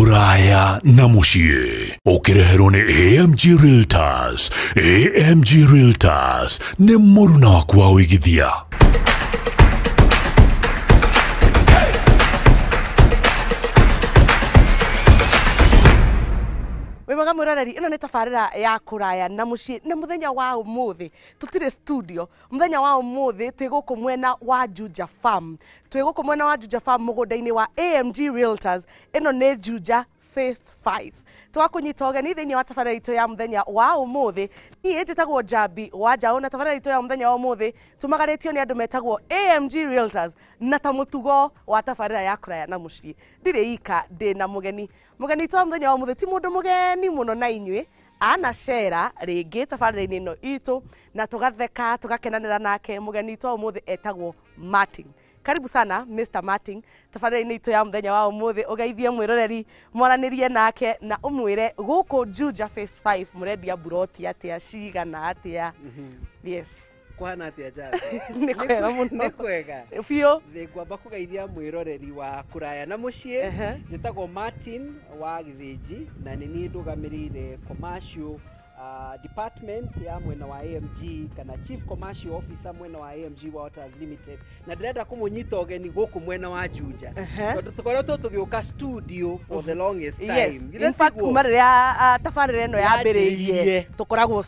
kũraya na mũciĩ ũkĩreherwo nĩ AMG Realtors. AMG Realtors nĩ mũruna waku wa ũigithia. Wĩmwega mwĩroreri, ĩno nĩ tabarĩra ya kũraya na mũciĩ. Nĩ mũthenya wa ũmũthĩ, tũtirĩ studio. Mũthenya wa ũmũthĩ twĩ gũkũ mwena wa Juja Farm. Twĩ gũkũ mwena wa Juja Farm mũgũnda-inĩ wa AMG Realtors. Ĩno nĩ Juja Phase 5. Twakũnyita ũgeni thĩinĩ wa tabarĩra itũ ya mũthenya wa ũmũthĩ. Niĩ njĩtagwo Njambi wa Njau, na tabarĩra itũ ya mũthenya wa ũmũthĩ tumagarĩtio nĩ andũ metagwo AMG Realtors, na ta mũtugo wa tabarĩra ya kũraya na mũciĩ. Ndirĩ ika, ndĩna mũgeni. Mũgeni itũ wa mũthenya wa ũmũthĩ ti mũndũ mũgeni mũno na inyuĩ, anacera rĩngĩ tabarĩra-inĩ ĩno itũ na tũgatheka tũgakenanĩra nake. Mũgeni itũ wa ũmũthĩ etagwo Martin. Karibu sana Mr. Martin tabarĩra-inĩ itũ ya mũthenya wa ũmũthĩ. Ũgeithie mwĩroreri, mwaranĩrie nake na ũmwĩre gũkũ Juja Phase 5 mũrendia buroti atĩa, cigana atĩa. Yes. Kwana atĩa Njambi? Nĩ kwega mũno. Nĩ kwega. Biũ. Ngwamba kũgeithia mwĩroreri wa kũraya na mũciĩ. Njĩtagwo Martin wa Gĩthĩnji na nĩ niĩ ndũgamĩrĩire commercial department ya mwena wa AMG kana chief commercial officer mwena wa AMG Waters Limited, na ndĩrenda kũmũnyita ũgeni gũkũ mwena wa Juja tondũ tũkoretwo tũgĩũka studio for the longest time. Yes, in fact kuma rĩrĩa tabarĩra ĩno yambĩrĩirie tũkoragwo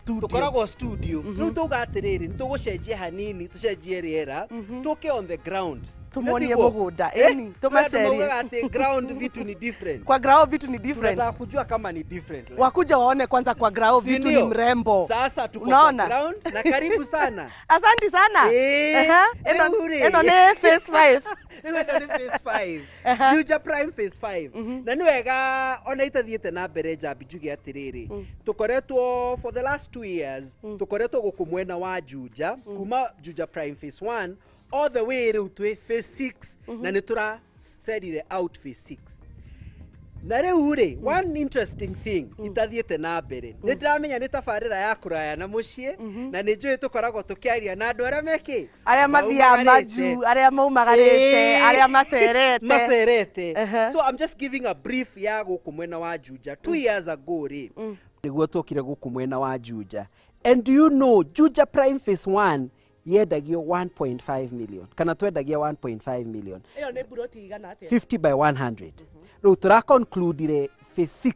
studio. Rĩu tũuga atĩrĩrĩ, nĩ tũgũcenjia hanini, tũcenjie rĩera, tũke on the ground, tumuonie mũgũnda. Eni tumacerie ati ground vitu ni different. Kwa ground vitu ni different. Tunataka kujua kama ni different. Wakuja waone kwanza kwa ground vitu ni mrembo. Sasa tuko kwa ground na karibu sana. Asante sana. Eno ni Phase 5. Nĩwenda nĩ Phase 5. Juja Prime Phase 5. Na nĩ wega ona itathiĩte na mbere Njambi njuge atĩrĩrĩ. Tũkoretwo for the last 2 years tũkoretwo gũkũ mwena wa Juja kuma Juja Prime Phase 1 all the way rĩu twĩ Phase 6 na nĩ tũracerire out Phase 6. Na rĩu rĩ, one interesting thing itathiĩte na mbere, nĩ ndĩramenya nĩ tabarĩra ya kũraya na mũciĩ na nĩ njũĩ tũkoragwo tũkĩaria na andũ arĩa mekĩ, arĩa mathiaga maju, arĩa maumagarĩte, arĩa macerete. So I'm just giving a brief ya gũkũ mwena wa Juja 2 years ago rĩ, nĩguo tũkire gũkũ mwena wa Juja. And do you know Juja Prime Phase 1 yendagio 1.5 million kana twendagia 1.5 million. Iyo nĩ buroti igana atĩa? 50 by 100. Rĩu tũra conclude Phase 6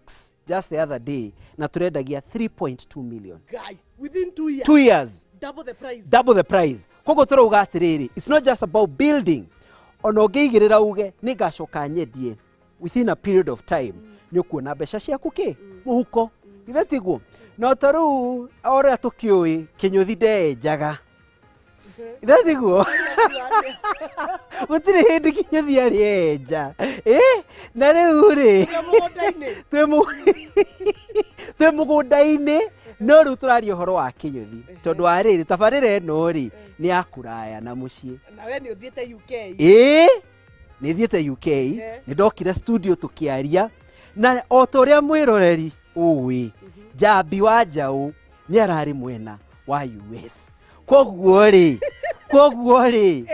just the other day na tũrendagia 3.2 million. Guy, within 2 years. 2 years. Double the price. Koguo tũrauga atĩrĩrĩ, it's not just about building. Ona ũngĩigĩrĩra uge nĩ ngacoka nyendie within a period of time, nĩ ũkuona mbeca ciaku kĩ mũhuko. Ithe tiguo. No tarĩu ũrĩa tũkĩũĩ kĩnyũthi ndenjaga. Ithe tiguo. Gũtirĩ hĩndĩ kĩnyũthi arĩenja. Na rĩu rĩ, twĩ mũgũnda-inĩ no rĩu tũraria ũhoro wa kĩnyũthi tondũ wa rĩrĩ tabarĩra ĩno rĩ nĩ ya kũraya na mũciĩ. Na we nĩ ũthiĩte UK? Nĩ thiĩte UK, nĩ ndokire studio tũkĩaria na o ta ũrĩa mwĩroreri ũĩ Njambi wa Njau nĩ ararĩ mwena wa US. Koguo rĩ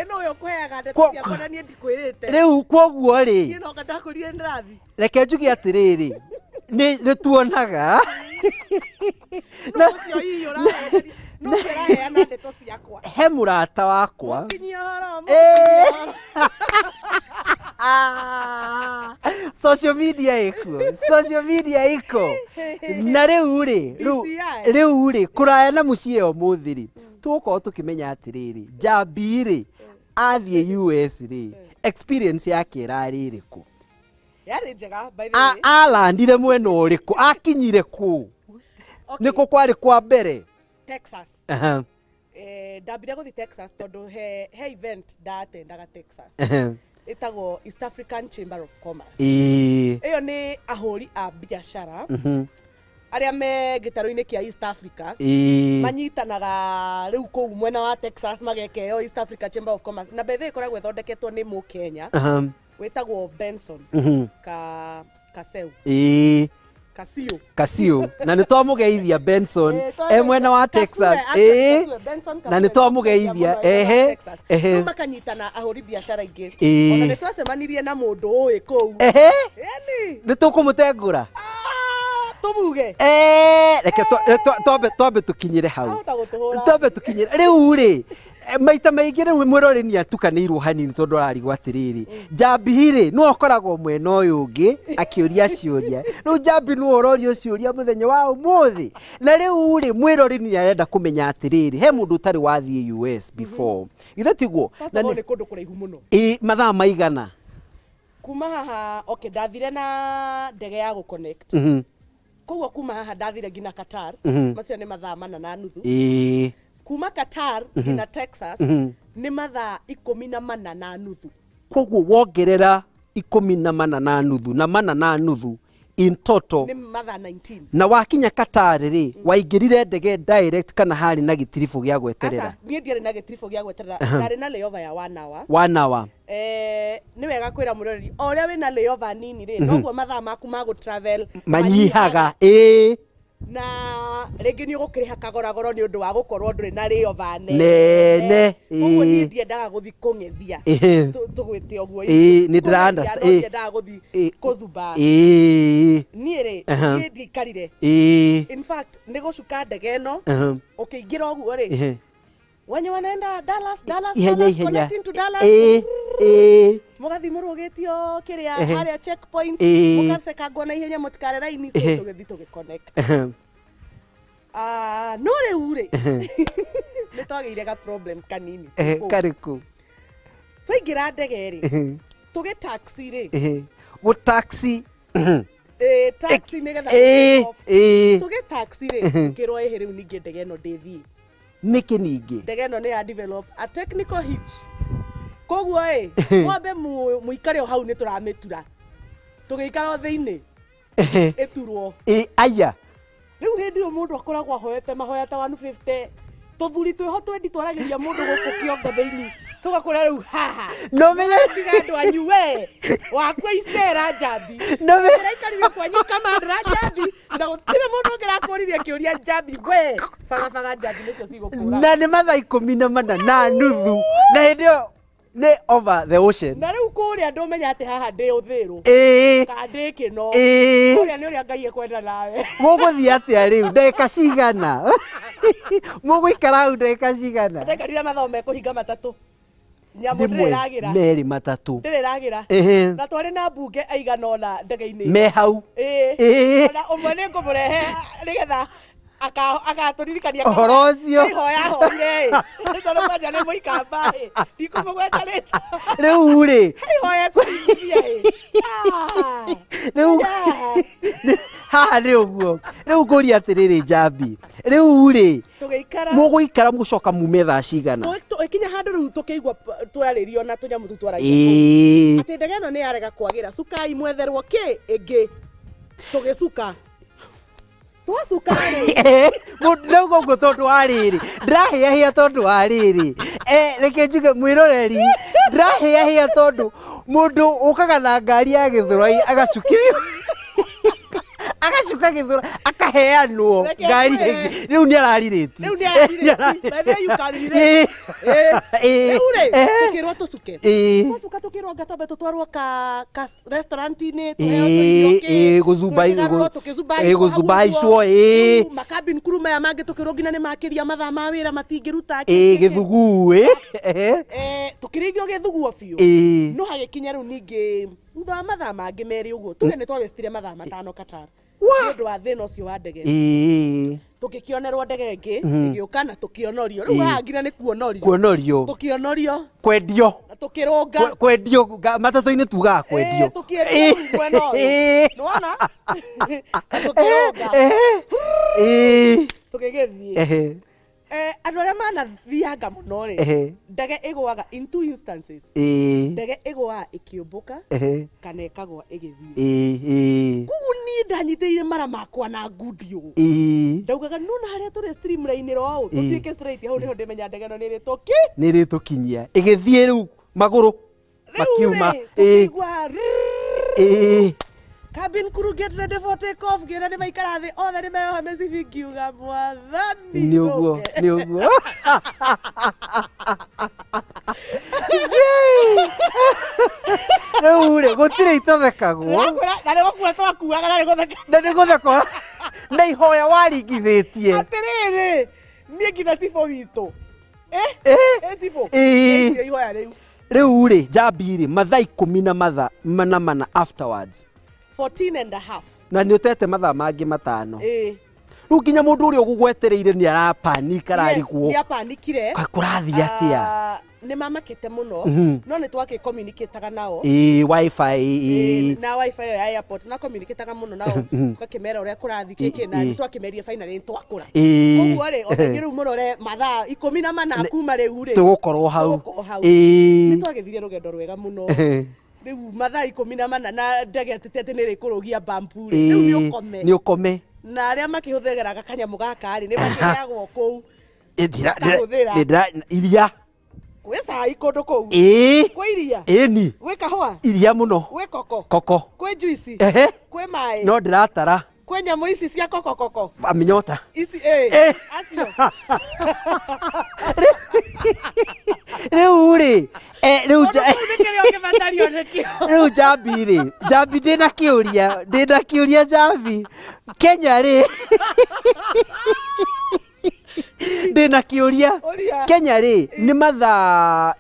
eno yo kweaga ndeto cia kwana nie ndikwirite rĩu koguo rĩ nie no ngandakũrie ndathi reke njuge atĩrĩrĩ nĩ tuonaga no cio hihi ũraheana no ũraheana ndeto ciakwa he mũrata wakwa social media iko na rĩu rĩ kũraya na mũciĩ ũmũthĩ rĩ tũgũkorwo tũkĩmenya atĩrĩrĩ Njambi rĩ athiĩ US rĩ experience yake ĩrarĩ ĩrĩkũ, yarĩ njega by the way, alandire mwena ũrĩkũ, akinyire kũ, nĩkũ kwarĩ kwa mbere? Texas. Ndambire gũthiĩ Texas tondũ he event ndatendaga Texas. Ĩtagwo East African Chamber of Commerce. Ĩyo nĩ ahũri a biacara arĩa me gĩtarũ-inĩ kĩa East Africa manyitanaga rĩu kũu mwena wa Texas magekeo East Africa Chamber of Commerce, na bethe ĩkoragwo ĩthondeketwo nĩ Mũkenya wĩtagwo Benson Kaseu. Kasio na nĩ twamũgeithia Benson mwena wa Texas na nĩ twamũgeithia makanyitana ahũri biacara ingĩ ona nĩ twacemanirie na mũndũ ũĩ kũu nĩ tũkũmũtengũra tumuge reke twambe tũkinyĩre hau twambe tũkinyĩre rĩu rĩ maita maingĩ rĩu mwĩrore nĩ atukanĩirwo hanini tondũ ararigwo atĩrĩrĩ Njambi rĩ no akoragwo mwena ũyũ ũngĩ akĩũria ciũria rĩu Njambi no ũrorio ciũria mũthenya wa ũmũthĩ na rĩu rĩ mwĩrore nĩ arenda kũmenya atĩrĩrĩ he mũndũ ũtarĩ wathiĩ US before ithe tiguo na nĩ kũndũ kũraihu mũno mathaa maigana kuma haha okay ndathire na ndege ya gũconnect koguo kuma haha ndathire ngina Qatar macio nĩ mathaa 4:30 kuma Qatar ngina Texas nĩ mathaa 14:30 koguo wongerera 14:30 na 4:30 in total nĩ mathaa 19 na wakinya Qatar rĩ waingĩrire ndege direct kana harĩ na gĩtiribũ gĩa gweterera niĩ ndiarĩ na gĩtiribũ gĩa gweterera ndarĩ na layover ya 1 hour nĩ wega kwĩra mũrori o ũrĩa wĩna layover nini rĩ noguo mathaa maku ma gũtravel manyihaga na rĩngĩ nĩ ũgũkĩrĩha kagoragoro nĩ ũndũ wa gũkorwo ndũrĩ na layover nene ũguo niĩ ndiendaga gũthiĩ kũng'ethia tũgwĩte ũguo nĩ ndĩra ndiendaga gũthiĩ kũzuba niĩ rĩ niĩ ndikarire in fact nĩ gũcuka ndege ĩno ũkĩingĩra ũguo rĩ wenye wanaenda Dallas connecting to Dallas mũgathi mũrũgĩtio kĩrĩa harĩa checkpoint mũgacekangwo na ihenya mũtikare raini tũgĩthiĩ tũgĩconnect no rĩu rĩ nĩ twagĩire ga problem kanini karĩkũ twaingĩra ndege rĩ tũgĩ taxi rĩ gũtaxi taxi nĩgetha tũgĩ taxi rĩ kĩrwo ĩhĩ rĩu ningĩ ndege ĩno ndĩthiĩ nĩkĩ ningĩ ndege ĩno nĩ ya develop a technical hitch koguo wambe mũikare o hau nĩ tũramĩtura tũgĩikara thĩinĩ ĩturwo aya rĩu hĩndĩ ĩyo mũndũ akoragwo ahoete mahoya ta 150 tũthuri twĩho twendi twaragĩria mũndũ gũkũ kĩongo thĩinĩ tũgakora rĩu haha no menye tiga andũ anyu we wakwa icera Njambi no menye kwanyu kamandra Njambi na gũtirĩ mũndũ ũngĩrakũririe kĩũria Njambi we bagabaga Njambi nĩcio cigũkũra na nĩ mathaa 14:30 na hĩndĩ ĩyo nĩ over the ocean na rĩu kũrĩa ndũmenya atĩ haha ndĩ ũthĩrũ kana ndĩ kĩno kũrĩa nĩ ũrĩa Ngai ekwenda nawe mũgũthiĩ atĩa rĩu ndagĩka cigana mũgũikara hau ndagĩka cigana ndengarire mathaa mekũhinga matatũ nyamũ ndĩragĩra merĩ matatũ ndĩragĩra na twarĩ na mbunge aigana ona ndege-inĩ me hau ona ũmwe nĩ ngũmũrehe nĩgetha agatũririkania ũhoro ũcio ihoya hoire tondũ kwanja nĩ mũikamba ndikũmũgweta rĩtwa rĩu rĩ ihoya kũigithia rĩu haha nĩ ũguo rĩu ngũria atĩrĩrĩ Njambi rĩu rĩ mũgũikara mũcoka mume thaa cigana ikinya handũ rĩu tũkĩigua twarĩrio na tũnyamũ tũ twaragia atĩ ndege ĩno nĩ yarega kwagĩra cukai mwetherwo kĩ ĩngĩ tũgĩcuka twacuka rĩ mũndũ ũguo tondũ wa rĩrĩ ndĩrahĩahĩa tondũ wa rĩrĩ reke njuge mwĩroreri ndĩrahĩahĩa tondũ mũndũ ũkaga na ngari ya gĩthũrai agacukithio agacuka gĩthũra akaheanwo ngari ĩngĩ rĩu nĩ ararirĩti rĩu nĩ ararirĩti rĩu rĩ tũkĩrwo tũcuke twacuka tũkĩrwo gatambe tũtwarwo ka restaurant-inĩ gũzubaicwo makabin crew maya mangĩ tũkĩrwo nginya nĩ makĩria mathaa ma wĩra matingĩruta gĩthugu tũkĩrĩithio gĩthuguo biũ no hagĩkinya rĩu ningĩ thutha wa mathaa mangĩ merĩ ũguo tuge nĩ twawĩstire mathaa matano Qatar nĩ ũndũ wa thĩna ũcio wa ndege tũgĩkĩonerwo ndege ĩngĩ ĩgĩũka na tũkĩonorio rĩu haha nginya nĩ kuonorio tũkĩonorio kwendio na tũkĩrũnga kwendio matatũ-inĩ tugaga kwendio tũkĩendio mwena ũyũ nĩwona tũkĩrũnga tũgĩgĩthiĩ andũ arĩa manathianga mũno rĩ ndege ĩgũaga in two instances ndege ĩgũaga ĩkĩũmbũka kana ĩkagũa ĩgĩthiĩ koguo niĩ ndanyitĩire mara makwa na ngundi ũũ ndaugaga nona harĩa tũrĩ streamline ro tũtuĩke straight hau nĩho ndĩmenya ndege ĩno nĩ ĩrĩtũkinyia ĩgĩthiĩ rĩu magũrũ makĩũma cabin crew get ready for take off gira ni maikara thi othe ni meoha mecibi ngiuga mwathani ni uguo Rĩu gũtirĩ itothekagwo na nĩ gũkua twakuaga na nĩ gũtheka na ihoya waringithĩtie atĩrĩrĩ niĩ nginya cibũ witũ cibũ ihoya rĩu rĩ Njambi rĩ mathaa 10 afterwards 14 and a half na nĩ ũtete mathaa mangĩ matano rĩu nginya mũndũ ũrĩa ũgũgwetereire nĩ arapanika ararigwo nĩ apanikire kũrathiĩ atĩa nĩ mamakĩte mũno no nĩ twakĩ communicate-aga nao wifi na wifi ya airport na communicate-aga mũno nao tũkakĩmera ũrĩa kũrathiĩ kĩkĩ na nĩ twakĩmeria finally nĩ twakũra koguo rĩ othengĩ rĩu mũrore mathaa 14 kuma rĩu rĩ tũgũkorwo hau nĩ twagĩthire rũgendo rwega mũno rĩu mathaa 14 na ndege atĩ nĩ rĩkũrũgia bamboo rĩu nĩ ũkome na arĩa makĩhũthagĩra kanyamũ gaka rĩ nĩ makĩheagwo kũu iria gwĩ cai kũndũ kũu kwĩ iria ĩni gwĩ kahũa iria mũno gwĩ koko kwĩ juici kwĩ maĩ no ndĩratara kwĩ nyamũ ici cia koko aminyota ici acio rĩu rĩ rĩu Njambi rĩ Njambi ndĩna kĩũria Njambi Kenya rĩ ndĩna kĩũria Kenya rĩ nĩ mathaa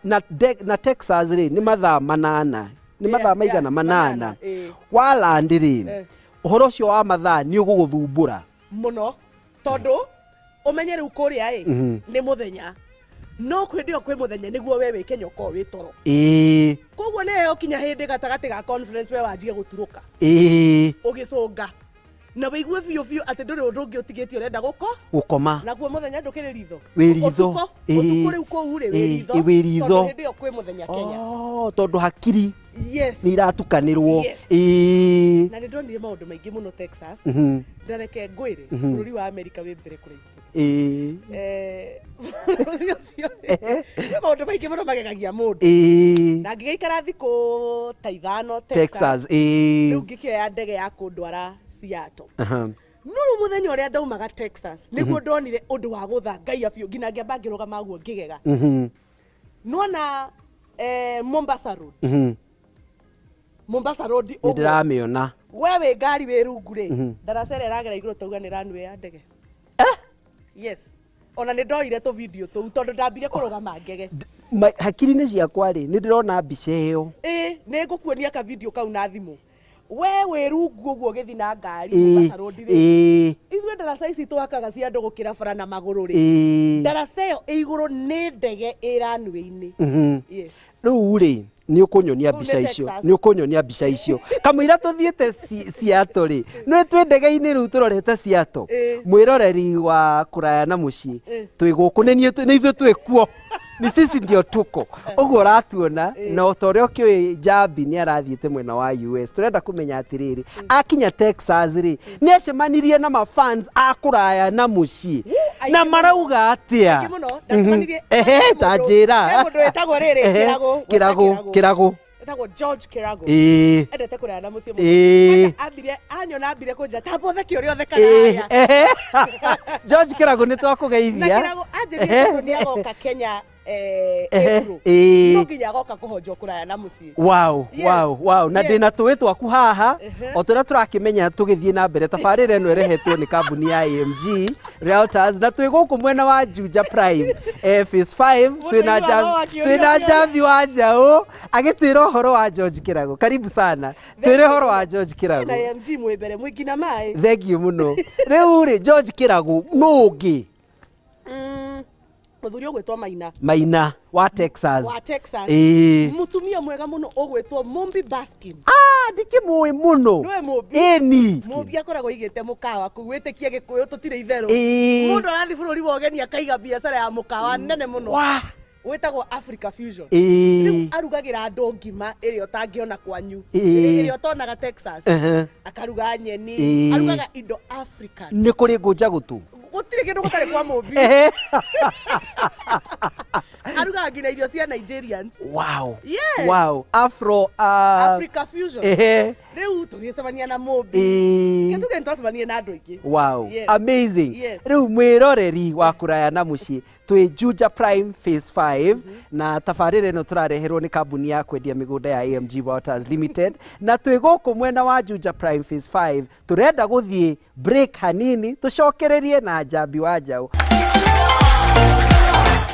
na Texas rĩ nĩ mathaa 8 nĩ mathaa maigana 8 walandi rĩ ũhoro ũcio wa mathaa nĩ ũgũgũthumbũra mũno tondũ ũmenye rĩu kũrĩa nĩ mũthenya no kwĩndio kwĩ mũthenya nĩguo we wĩ Kenya ũkorwo wĩ toro koguo nĩ ũkinya hĩndĩ gatagatĩ ga conference we wanjie gũturũka ũgĩcũnga na wĩigue biũ atĩ ndũrĩ ũndũ ũngĩ ũtigĩtie ũrenda gũkoma naguo mũthenya ndũkĩrĩ ritho ũtukũ rĩu kũu rĩ wĩ ritho tondũ hĩndĩ ĩyo kwĩ mũthenya Kenya tondũ hakiri nĩ iratukanĩrwo na nĩ ndonire maũndũ maingĩ mũno Texas ndareke ngwĩre bũrũri wa Amerika wĩ mbere kũraihu maũndũ maingĩ mũno magegagia mũndũ na ngĩgĩikara thikũ ta 5 Texas rĩu ngĩkĩoya ndege ya kũndwara Seattle nuru mũthenya ũrĩa ndaumaga Texas nĩguo ndonire ũndũ wa gũthangaiya biũ nginya ngĩamba ngĩrũgama guo ngĩgega nona Mombasa Road ndĩramĩona we wĩ ngari wĩ rungu rĩ darasa ĩrĩa ĩragera igũrũ tauga nĩ runway ya ndege yes ona nĩ ndoire tũ video tũu tondũ ndambire kũrũgama ngege hakiri-inĩ ciakwa rĩ nĩ ndĩrona mbica ĩyo nĩ ngũkuonia ka video kau na thimũ we wĩ rungu ũguo ũgĩthi na ngari Mombasa Road rĩ ithuĩ darasa ici twakaga cia andũ gũkĩra bara na magũrũ rĩ darasa ĩyo igũrũ nĩ ndege ĩ runway-inĩ rĩu rĩ nĩ ũkũnyonia mbica icio kamũira tũthiĩte Seattle rĩ nĩ twĩ ndege-inĩ rĩu tũrorete Seattle mwĩroreri wa kũraya na mũciĩ twĩ gũkũ nĩ ithuĩ twĩ kuo ni sisi ndio tuko ũguo ũratuona na ũtorĩa ũkĩũĩ Njambi nĩ arathiĩte mwena wa US tũrenda kũmenya atĩrĩrĩ akinya Texas rĩ nĩ acemanirie na mafans a kũraya na mũciĩ na marauga atĩa ta njĩra mũndũ wĩtagwo rĩrĩ kĩragũ etagwo George Kirago endete kũraya na mũciĩ mũno anyona ambire kũnjĩra tambothe kĩũrĩa othe karaya George Kirago nĩ twakũgeithia na Kirago anjĩrĩte nĩ agoka Kenya no nginya agoka kũhonjwo kũraya na mũciĩ wow na ndĩna tũĩ twaku haha o tũrĩa tũrakĩmenya tũgĩthiĩ na mbere tabarĩra ĩno ĩrehetwo nĩ kambuni ya AMG Realtors na twĩ gũkũ mwena wa Juja Prime phase 5 twĩna Njambi wa Njau agĩtwĩra ũhoro wa George Kirago karibu sana twĩre ũhoro wa George Kirago na AMG mwĩ mbere mwĩngina maĩ thengiũ mũno rĩu rĩ George Kirago nũ ũngĩ mũthuri ũgwĩtwo Maina wa Texas mutumia mwega mũno ũgwĩtwo Mombi Baskin ndikĩmũĩ mũno ĩni Mombi akoragwo igĩte mũkawa kũgwĩtĩkia gĩkũyũ tũtirĩ itherũ mũndũ arathiĩ bũrũri wa ũgeni akaiga biacara ya mũkawa nene mũno wĩtagwo Africa Fusion rĩu arugagĩra andũ ngima ĩrĩa ũtangĩona kwanyu ĩrĩa ũtonaga Texas akaruga nyeni arugaga indo African nĩ kũrĩ ngũnja gũtũ gũtirĩ kĩndũ gũtarĩ kwa Mombi aruga ngina irio cia Nigerians. Wow. Yes. Wow. Africa fusion. Riu tugicemania na Mũmbi. Ketuge ntwacemania na andũ aingĩ. Wow. Yes. Amazing. Yes. Riu mwiroreri wa kuraya na muciĩ twi Juja Prime Phase 5 na tabarĩra ĩno tũrareherwo nĩ kambuni ya kwendia mĩgũnda ya AMG Waters Limited na twĩ gũkũ mwena wa Juja Prime Phase 5 turenda gũthiĩ break hanini tucokererie na Njambi wa Njau.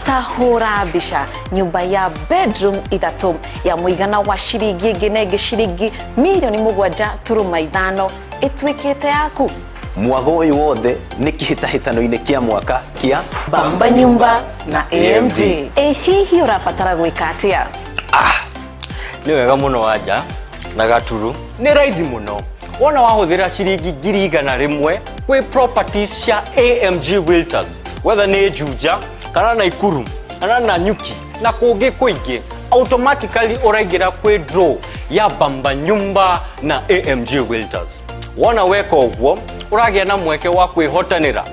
Tahura mbica nyumba ya bedroom ithatũ ya mũigana wa ciringi nginenge ciringi milioni 7.5 ĩtuĩkĩte yaku. Mwago ũyũ wothe nĩ kĩhĩtahĩtano-inĩ kĩa mwaka kĩa Bamba Nyumba na AMG. Hihi ũrabatara gwĩka atĩa? Nĩ wega mũno wanja na gaturu nĩ raithi mũno. Wona wahũthĩra ciringi 100 kwĩ properties cia AMG Realtors, whether nĩ Juja kana Naikuru kana Nanyuki na kũngĩ kũingĩ, automatically ũraingĩra kwĩ draw ya Bamba Nyumba na AMG Realtors. Wona weka ũguo ũragĩa na mweke wa kwĩhotanĩra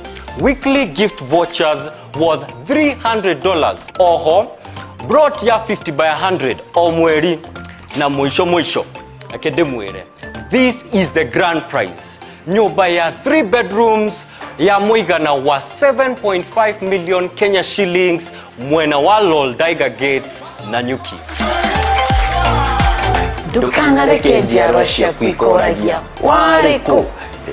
weekly gift vouchers worth $300, oho brought ya 50 by 100 o mweri, na mwisho ake ndĩmwĩre this is the grand prize, nyumba ya 3 bedrooms ya mũigana wa 7.5 million Kenya shillings mwena wa Loldaiga Gates Nanyuki. Ndukanareke njiarwa ciaku ikoragia warĩ kũ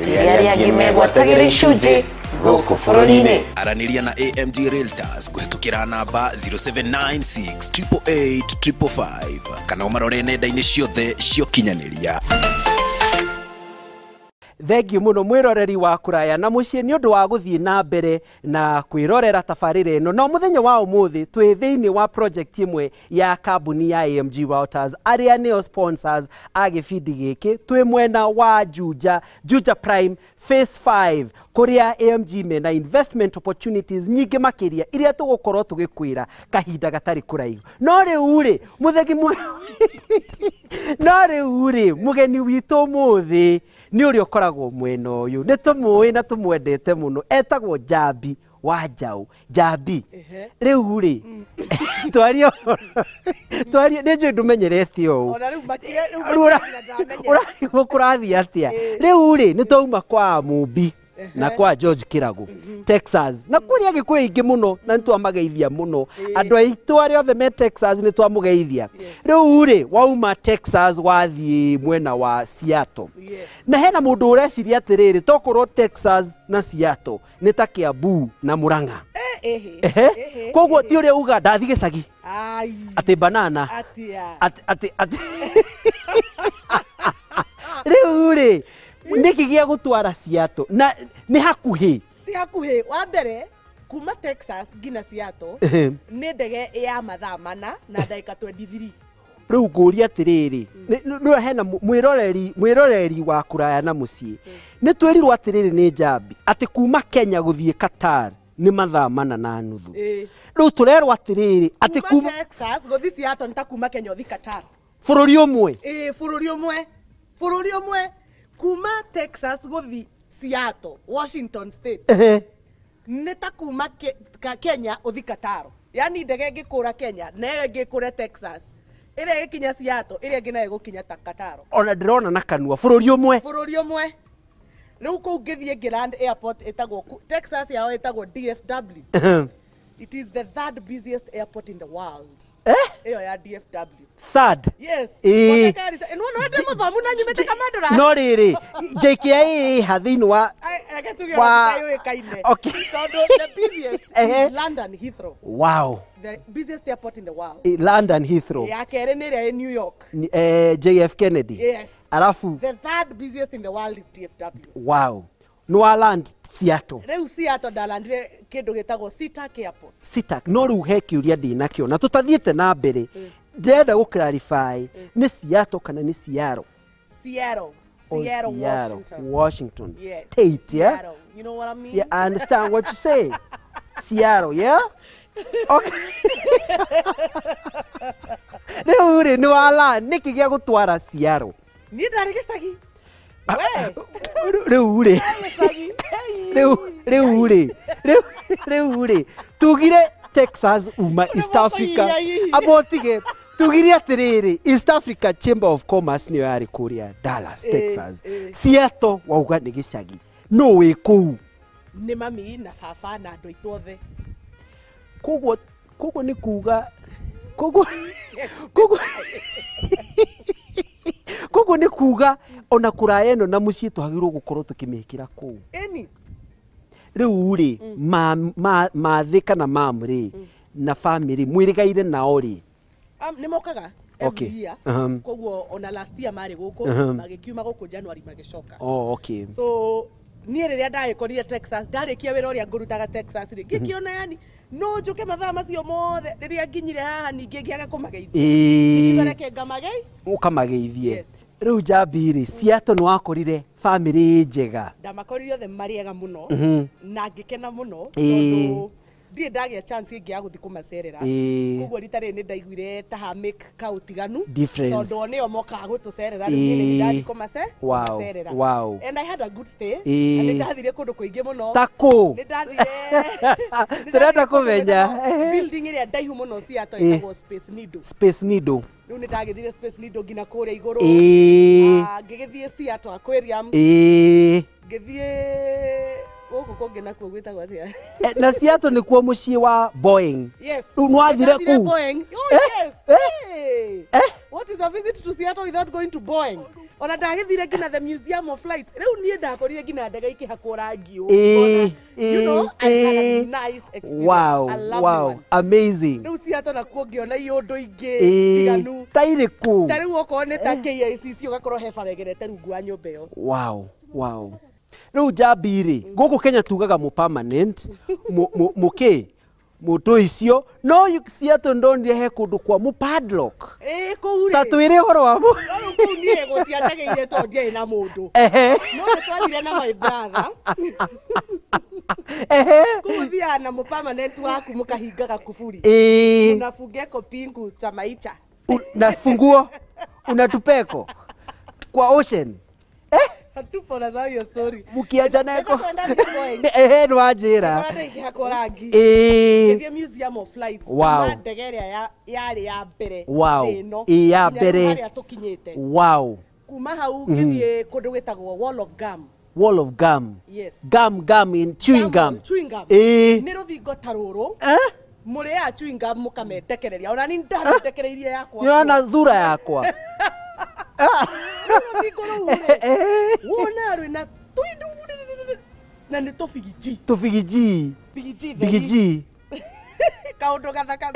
rĩrĩa rĩangĩ megwatagĩra icunjĩ gũkũ bũrũri-inĩ. Aranĩria na AMG Realtors kũhetũkĩra namba 0796888555 kana ũmarore nenda-inĩ ciothe cia ũkinyanĩria. Thengiũ mũno mwĩroreri wa kuraya na muciĩ nĩ ũndũ wa gũthiĩ na mbere na kwĩrorera tabarĩra ĩno. No mũthenya wa ũmũthĩ twĩ thĩinĩ wa project ĩmwe ya kambuni ya AMG Waters arĩa nĩo sponsors a gĩbindi gĩkĩ. Twĩ mwena wa Juja Prime Phase 5 kũrĩa AMG mena investment opportunities nyingĩ makĩria iria tũgũkorwo tũgĩkwĩra kahinda gatarĩ kũraihu. No rĩu mũgeni witũ ũmũthĩ nĩ ũrĩa ũkoragwo mwena ũyũ. Nĩ tũmũĩ na tũmwendete mũno, etagwo Njambi wa Njau. Njambi rĩu twarie nĩ njũĩ ndũmenyerete ũũ ũrarigwo kũrathiĩ atĩa. Rĩu nĩ twauma kwa Mũmbi na kwa George Kiragu Texas na kũrĩa gĩkũyũ aingĩ mũno na nĩ twamageithia mũno andũ aitũ arĩa othe me Texas nĩ twamũgeithia. Rĩu wauma Texas wathiĩ mwena wa Seattle na hena mũndũ ũreciria atĩrĩrĩ tokorwo Texas na Seattle nĩ ta Kiambu na Murang'a. Koguo ti ũrĩa uga ndathi gĩcagi atĩ banana rĩu niki gĩa gũtwara Seattle na nĩ hakuhĩ wa mbere kuma Texas ngina Seattle nĩ ndege ya mathaa 4 na ndagĩka 23. Rĩu ngũria atĩrĩrĩ nĩ hena mwĩroreri wa kuraya na muciĩ nĩ twĩrirwo atĩrĩrĩ nĩ Njambi atĩ kuma Kenya gũthiĩ Qatar nĩ mathaa 4.5. Rĩu tũrerwo atĩrĩrĩ atĩ kuma Texas gũthiĩ Seattle nĩ ta kuma Kenya ũthiĩ Qatar. Bũrũri ũmwe bũrũri ũmwe kuma Texas gũthiĩ Seattle Washington State nĩ ta kuma Kenya ũthiĩ Qatar. Yani ndege ĩngĩkũra Kenya na ĩyo ĩngĩkũra Texas ĩrĩa ĩkinya Seattle ĩrĩa ĩngĩ nayo ĩgũkinya Qatar. Ona ndĩrona na kanua bũrũri ũmwe. Rĩu kũu ngĩthiĩ Grand Airport ĩtagwo Texas yao ĩtagwo DFW. It is the 3rd busiest airport in the world. Eyo ya DFW. Third? Yes. No rĩrĩ JKIA hathini wa okay. So the busiest is London Heathrow. Wow. The busiest airport in the world. London Heathrow. Ya kerĩ nĩ ĩrĩa New York. JF Kennedy. Yes. Alafu the 3rd busiest in the world is DFW. Wow. No land Seattle. Rĩu Seattle ndalandire kĩndũ gĩtagwo SeaTac Airport. SeaTac no rĩu he kĩũria ndĩnakĩo na tũtathiĩte na mbere. Ndĩrenda gũclarify nĩ Seattle kana nĩ Seattle. Seattle, Washington. Yes. State, yeah? Seattle. You know what I mean? Yeah, I understand what you say. Seattle, yeah? Okay. Rĩu nĩ wala nĩkĩ gĩa gũtwara Seattle. Niĩ ndarĩ gĩcagi. Rĩu tugire Texas uma East Africa abotige tugire atiriri East Africa Chamber of Commerce niyo yari kuria Dallas Texas Seattle wauga ni gicagi no wi kuu ni mami na baba na andu aitu othe koguo ni kuga koguo ni kuga ona kuraya eno na mucii twagirwo gukorwo tukimikira kuu eni riu ri mathi kana mamri na family mwirigaire nao ri ni mokaga okay. every year koguo ona last year mari guku magikiuma guku January magicoka okay so niä rä rä a ndagäkorire Texas ndarĩkia wĩra ũrĩa ngũrutaga Texas rĩ ngĩkĩona yani no njuke mathaa macio mothe rĩrĩa nginyire haha ningĩ ngĩaga kũmageithia reke ngamagei ũkamageithie rĩu Njambi rĩ Seattle nĩ wakorire family njega ndamakorire othe marĩ ega mũno na ngĩkena mũno tondũ ndirĩ ndagĩa chance ĩngĩ ya gũthiĩ kũmacerera koguo rita rĩrĩ nĩ ndaiguire ta make kaũtiganu tondũ o nĩo mokaga gũtũcerera rĩu niĩ nĩ ndathiĩ kũmacerera and I had a good stay na nĩ ndathire kũndũ kũingĩ mũno ta kũ nĩ ndathire tũrenda kũmenya building ĩrĩa ndaihu mũno Seattle ĩtagwo Space Needle rĩu nĩ ndagĩthire Space Needle nginya kũrĩa igũrũ ngĩgĩthiĩ Seattle Aquarium ngĩthiĩ gũkũ kũngĩ nakuo gwĩtagwo atĩa na Seattle nĩkuo mũciĩ wa Boeing rĩu nĩwathire kuu Boeing yes what is a visit to Seattle without going to Boeing ona ndagĩthire nginya the Museum of Flights rĩu niĩ ndakorire nginya ndege ikĩhakwo rangi you know I had a nice experience wow amazing rĩu Seattle nakuo ngĩona iũndũ ingĩ tiganu ta irĩkũ ta rĩu okorwo nĩ ta KICC ũgakorwo he baregerete rungu wa nyũmba ĩyo wow rĩu Njambi rĩ gũkũ Kenya tugaga mu permanent mũtũ icio no Seattle ndonire he kũndũ kwa mu padlock kũu rĩ ta twĩre ũhoro wa kũu niĩ gũtiandagĩire tondũ ndiarĩ na mũndũ no nĩ twathire na my brother kũu thiaga na mu permanent waku mũkahingaga kuburi unafungia kopingu cha maicha na funguo unatupeko kwa ocean Hatupo na zao hiyo story. Mukiacha neko. Ndo ajira. The Museum of Flights. Na ndege ĩrĩa yarĩ ya mbere. Ĩno. Ya mbere. Wow. Kuma hau ngĩthiĩ kũndũ gwĩtagwo Wall of Gum. Yes. Gum in chewing gum. Nĩ rũthingo ta rũrũ. Mũrĩ ya chewing gum mũkametekereria. Ona nĩ ndametekereirie yakwa. Nĩona thura yakwa. Wona rwina tuidu na nĩ tũbigiji kaũndũ gathaka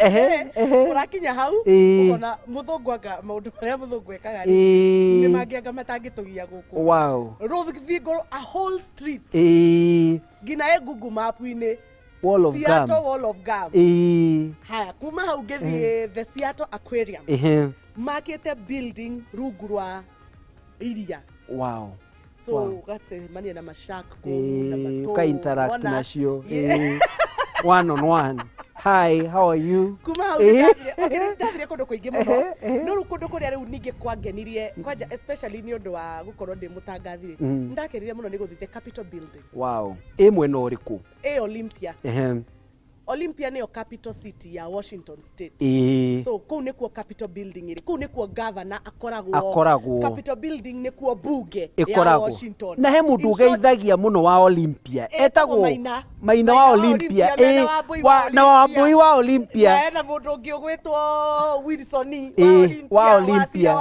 ũrakinya hau ũkona mũthũngũ anga maũndũ marĩa mũthũngũ ekaga nĩ mangĩanga matangĩtũgia gũkũ rũthingo a whole street nginya Google map-inĩ Wall of Gum haya kuma hau ngĩthiĩ the Seattle Aquarium makĩte building rungu rwa iria so gacemania na mashak na mato interact nacio one on one hi how are you kuma hau ndathire kũndũ kũingĩ mũno no kũndũ kũrĩa rĩu ningĩ kwangenirie kwanja especially nĩ ũndũ wa gũkorwo ndĩ mũtangathire ndakenire mũno nĩ gũthiĩ the Capitol building mwena ũrĩkũ Olympia nĩyo capital city ya Washington State. So kũu nĩkuo Capitol building ĩrĩ. Kũu nĩkuo governor akoragwo. Capitol building nĩkuo bunge ya Washington. Na he mũndũ ũgeithagia mũno wa Olympia. Etagwo Maina wa Olympia. Na Wambui wa Olympia. Na mũndũ ũngĩ ũgwĩtwo Wilson wa Olympia.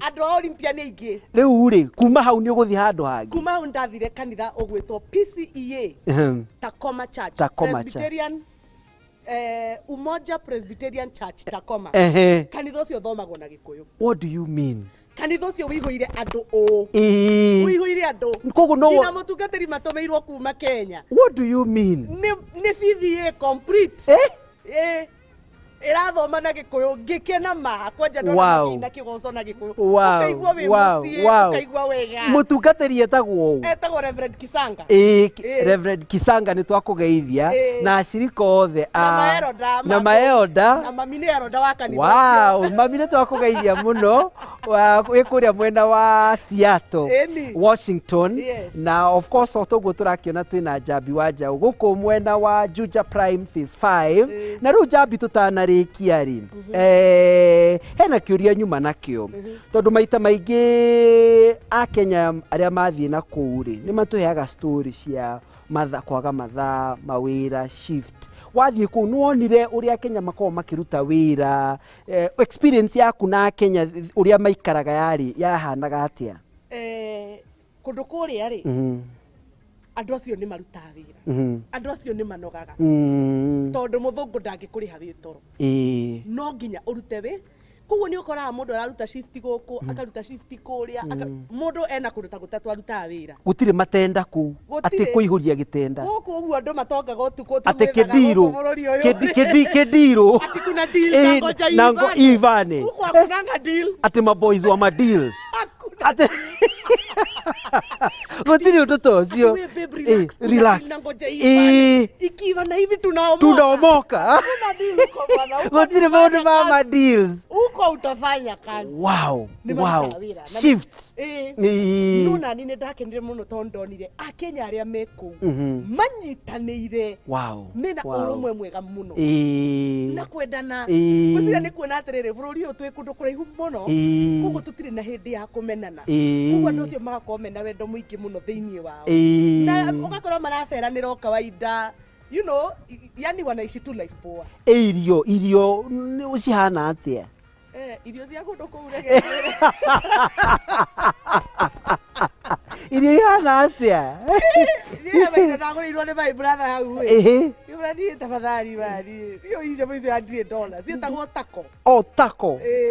Andũ a Olympia nĩ aingĩ. Rĩu rĩ kuma hau nĩ ũgũthiĩ handũ hangĩ. Kuma hau ndathire kanitha ũgwĩtwo PCEA. Tacoma Church. Presbyterian Umoja Presbyterian Church Tacoma. Kanitha ũcio thomagwo na Gĩkũyũ. What do you mean? Kanitha ũcio wĩihũire andũ wĩihũire andũ. Koguo no na mũtungatĩri matũmĩirwo kuma Kenya. What do you mean? Nĩ bithi complete. Irathoma na Gĩkũyũ ngĩkena ma kwanja ndona na kĩgoco na Gĩkũyũ. Ũkaigua wĩ mũciĩ ũkaigua wega. Mũtungatĩri etagwo etagwo Reverend Kisanga. Reverend Kisanga nĩ twakũgeithia na ashirika othe na maelda na mami nĩ eroda wa kanitha. Mami nĩ twakũgeithia mũno wĩ kũrĩa mwena wa Seattle, Washington. Na of course otoguo tũrakĩona twĩna Njambi wa Njau gũkũ mwena wa Juja Prime Phase 5. Na rĩu Njambi tũtanarĩkia rĩ, hena kĩũria nyuma nakĩo, tondũ maita maingĩ Akenya arĩa mathiĩ na kũu rĩ nĩ matũheaga story cia kwaga mathaa, mawĩra, shift. Wathiĩ kũu nĩwonire ũrĩa Akenya makoragwo makĩruta wĩra, experience yaku na Kenya ũrĩa maikaraga yahanaga atĩa? Kũndũ kũrĩa rĩ, andũ acio nĩ marutaga wĩra, andũ acio nĩ manogaga, tondũ mũthũngũ ndangĩkũrĩha wĩ toro, no nginya ũrute wĩ. Koguo nĩ ũkoraga mũndũ araruta shift gũkũ, akaruta shift kũrĩa, mũndũ ena kũndũ ta gũtatũ arutaga wĩra. Gũtirĩ matenda kũu, atĩ kũihũria gĩtenda. Gũkũ ũguo andũ matongaga ũtukũ kĩndirũ, ati kuna deal nango Ivane, huku hakunanga deal, ati maboys wa madeal. Gũtirĩ ũndũ ta ũcio. Relax. Ikiwa na hivi tunaomoka. Gũtirĩ maũndũ ma ma deals. Huko utafanya kazi. Wow. Shift. Nuna nĩ ndakenire mũno tondũ ndonire Akenya arĩa me kũu manyitanĩire. Mena ũrũmwe mwega mũno. Na kwendana. Gũtirĩ nĩ kuona atĩrĩrĩ bũrũri ũyũ twĩ kũndũ kũraihu mũno. Koguo tũtirĩ na hĩndĩ ya kũmenana. Koguo andũ acio magakorwo mena wendo mũingĩ mũno thĩinĩ wao. Na ũgakorwo maraceranĩra o kawaida. You know, yani wanaishi tu life poa. Irio cihana atĩa? Irio cia kũndũ kũu rege. Irio ihana atĩa? Niĩ baina ndagũrĩirwo nĩ my brother hau ĩ. Ibrani tafadhali bali. Iyo icio ya $100. Ciĩtagwo taco. Oh,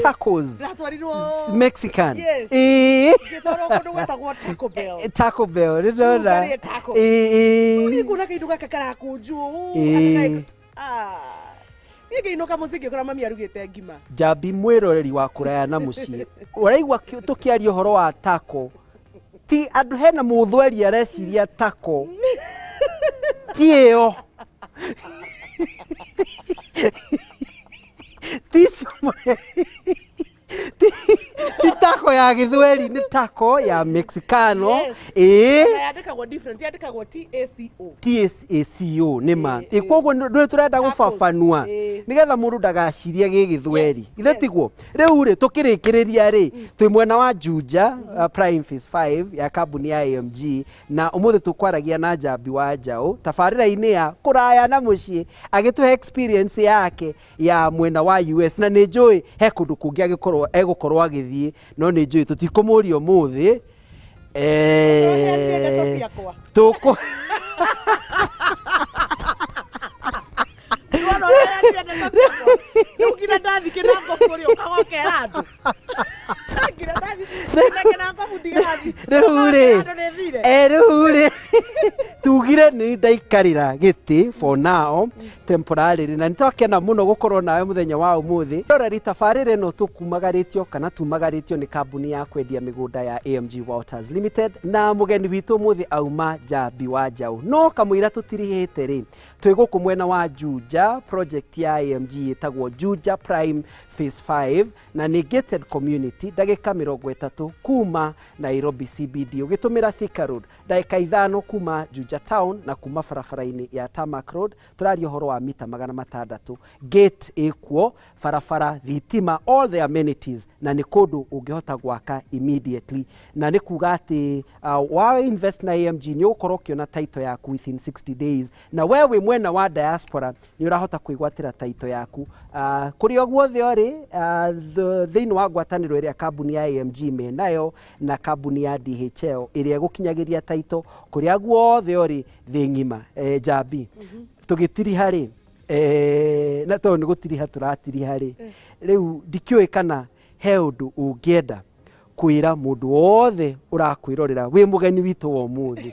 tacos. Ndatwarirwo Mexican. Ngĩtwarwo kũndũ gwĩtagwo Taco Bell. Taco Bell, nĩ ndona. Nĩ kuna kĩndũ gaka karakũnjwo. Niĩ ngĩinũka mũciĩ ngĩkora mami arugĩte ngima. Njambi mwĩroreri wa kũraya na mũciĩ. Ũraigua tũkĩaria ũhoro wa taco. Ti andũ hena mũthweri areciria taco. Ti ĩyo. Ti taco ya gĩthweri, nĩ taco ya Mexicano. Yandĩkagwo different, yandĩkagwo TACO nĩma. Koguo ndũrĩ tũrenda gũbabanua nĩgetha mũndũ ndagacirie gĩgĩthweri. Ithe tiguo. Rĩu rĩ tũkĩrĩkĩrĩria rĩ twĩ mwena wa Juja Prime Phase 5 ya kambuni ya AMG, na ũmũthĩ tũkwaragia na Njambi wa Njau tabarĩra-inĩ ya kũraya na mũciĩ agĩtũhe experience yake ya mwena wa US, na nĩ njũĩ he kũndũ kũngĩ egũkorwo agĩthiĩ, no nĩ njũĩ tũtikũmũria ũmũthĩ. Tũkũ rĩu rĩ tugire nĩ ndaikarĩra gĩtĩ for now temporarily, na nĩtwakena mũno gũkorwo nawe mũthenya wa ũmũthĩ. Roreri tabarĩra ĩno tũkumagarĩtio kana tumagarĩtio nĩ kambuni ya kwendia mĩgũnda ya AMG Waters Limited, na mũgeni witũ ũmũthĩ auma Njambi wa Njau. No kamũira tũtirihĩte rĩ twĩ gũkũ mwena wa Juja, project ya AMG ĩtagwo Juja Prime Phase 5, na nĩ gated community, ndagĩka 30 kuma Nairobi CBD ũgĩtũmĩra Thika Road, ndagĩka 5 kuma Juja Town na kuma barabara-inĩ ya Tarmac Road. Tũraria ũhoro wa mita 600. Gate ĩkuo, barabara, thitima, all the amenities, na nĩ kũndũ ũngĩhota gwaka immediately. Na nĩ kuga atĩ wa invest na AMG nĩ ũgũkorwo ũkĩona title yaku within 60 days, na wewe mwena wa diaspora nĩ ũrahota kwĩgwatĩra title yaku kũrĩa guothe ũrĩ thĩinĩ wa ngwatanĩro ĩrĩa kambuni ya AMG menayo na kambuni ya DHL ĩrĩa ĩgũkinyagĩria title kũrĩa guothe ũrĩ thĩ ng'ima. Njambi tũgĩtiriha rĩ na tondũ nĩ gũtiriha tũratiriha rĩ, rĩu ndikĩũĩ kana he ũndũ ũngĩenda kwĩra mũndũ wothe ũrakwĩrorera wĩ mũgeni witũ wa ũmũthĩ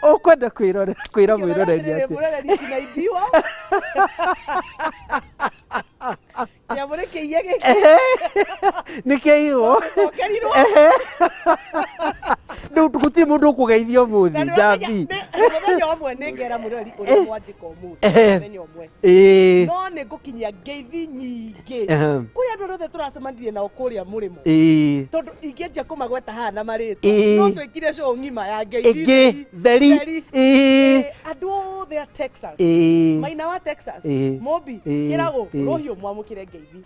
ũkwenda kwĩra mwĩroreri atĩ nĩkĩiwo Ndu gutiri mundu kugeithio muthi Njambi. Muthenya omwe ningera murori uri mwanjika umuthi muthenya omwe. No ni ngukinyia ngeithi nyingi. Kuria andu othe turacemanirie nao kuria murimo. Tondu ingĩanjia kũmagweta haha na marĩtwa no twĩkire show ng'ima ya ngeithi theri. Andũ othe a Texas maina wa Texas Mobi kĩrago rohio mwamũkĩre ngeithi.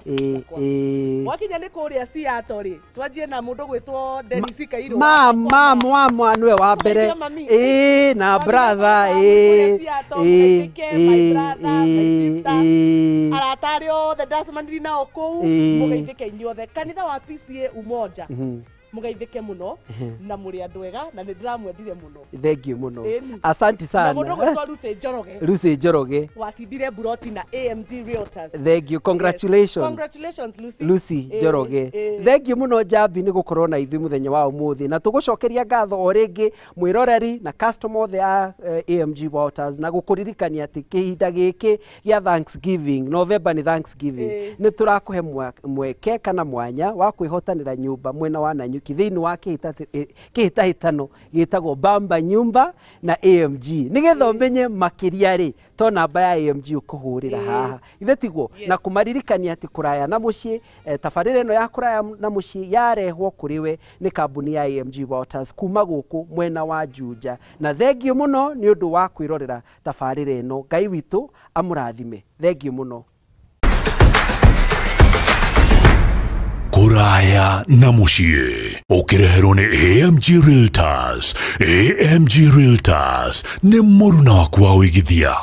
Wakinya nĩ kũria Seattle rĩ twanjie na mũndũ gwĩtwo Dennis Kairũ mama nĩwe wa mbere na brother aratari othe ndacemanirie nao kũu mũgeithĩke inyuothe kanitha wa PCA Umoja mugaithike muno na muri andu ega na ndiramwendire muno. Thank you muno. Asante sana. Na mundu gwetwa Lucy Njoroge wasindire buroti na AMG Realtors. Thank you, congratulations. Yes. Congratulations Lucy Njoroge. Thank you muno Njambi ni gukorwo na ithi muthenya wa umuthi na tugucokeria ngatho o ringi mwiroreri na customer othe a AMG Realtors na gukuririkania ati kihinda giki ya Thanksgiving November ni Thanksgiving ni turakuhe mweke kana mwanya wa kwihotanira nyumba mwena wa Nanyu thĩinĩ wa kĩhĩtahĩtano gĩtagwo Bamba Nyumba na AMG nĩgetha ũmenye makĩria rĩ to namba ya AMG ũkũhũrĩra haha ithe tiguo na kũmaririkania atĩ kũraya na mũciĩ tabarĩra ĩno ya kũraya na mũciĩ yarehwo kũrĩ we nĩ kambuni ya AMG Realtors kuma gũkũ mwena wa Juja na thengiũ mũno nĩ ũndũ wa kwĩrorera tabarĩra ĩno Ngai witũ amũrathime thengiũ mũno. Kũraya na mũciĩ ũkĩreherwo nĩ AMG Realtors. AMG Realtors nĩ mũruna waku wa ũigithia.